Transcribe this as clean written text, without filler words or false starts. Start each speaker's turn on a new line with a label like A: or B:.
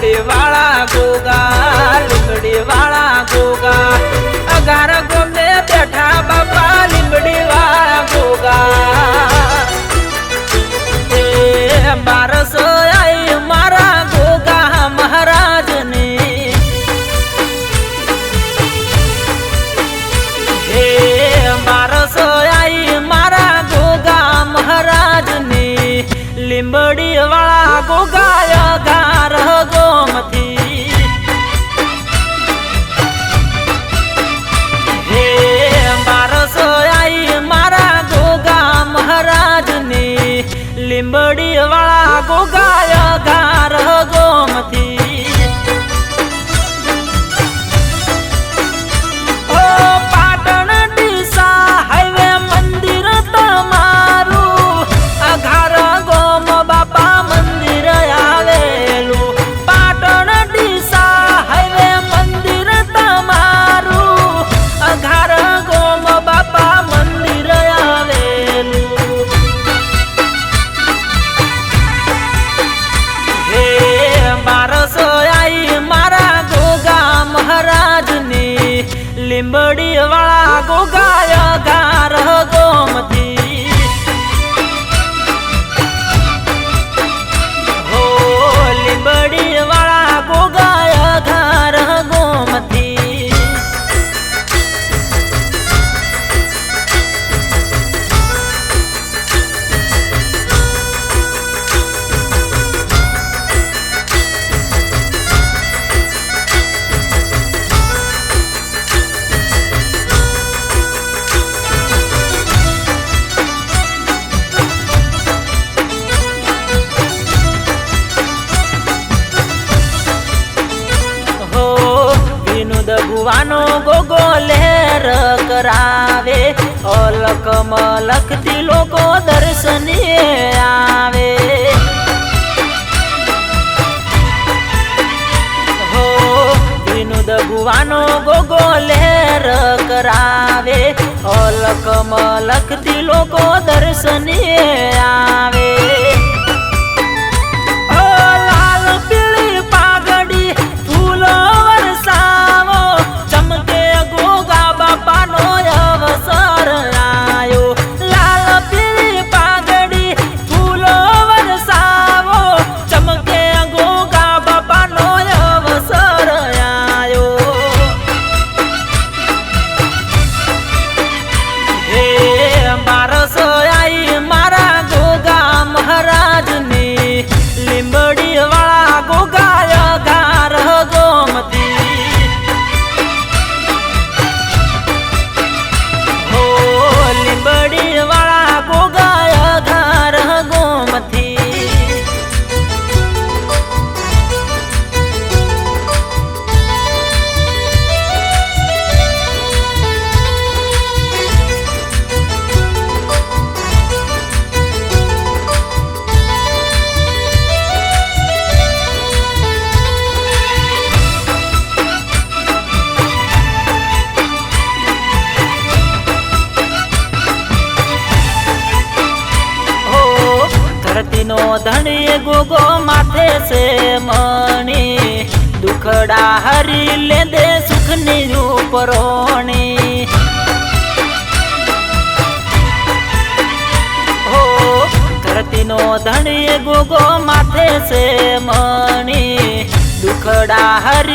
A: લીમડી વાળા ગોગા લીમડી વાળા ગોગા અગાર ગમે બેઠા બાપા લીમડી વાળા ગોગા બારસ આઈ મારા ગોગા મહારાજની હે બારસ આઈ મારા ગોગા મહારાજની લીમડી વાળા ગોગા ગાર ગોમથી હે બારસ આઈ મારા ગોગા મહારાજની લીમડી વાળા ગોગા ગાર ગોમથી ઓ પાટણ ડીસા હાઈવે મંદિર તમારું અઘાર ગોમ બાપા મંદિર આવેલું પાટણ ડીસા હાઈવે મંદિર તમારું અઘાર ગોમ બાપા મંદિર આવેલું બારસ આઈ મારા ગોગા મહારાજની લીમડી વાળા ગોગા ગાર ગોમથી હો લીમડી વાળા ગોગા ગાર ગોમથી ભુવાનો ગોગો લહેર કરાવે અલક મલક થી લોકો દર્શને આવે હો વિનોદ ભુવાનો ગોગો લહેર કરાવે અલક મલક થી લોકો દર્શને આવે લાલ પીળી પાઘડી ફૂલો વરસાવો ચમકે ગોગા બાપાનો અવસર આયો લાલ પીળી પાઘડી ફૂલો વરસાવો ચમકે ગોગા બાપાનો અવસર આયો હે બારસ આઈ મારા ગોગા મહારાજની લીમડી વાળા ગોગા ગાર ગોમતી હો લીમડી વાળા ગોગા ગાર ગોમતી ધરતીનો ધણી ગોગો માથે છે મણી દુખડા હરી લે દે સુખની ઉપરોણી હો ધરતીનો ધણી ગોગો માથે છે મણી દુખડા હરી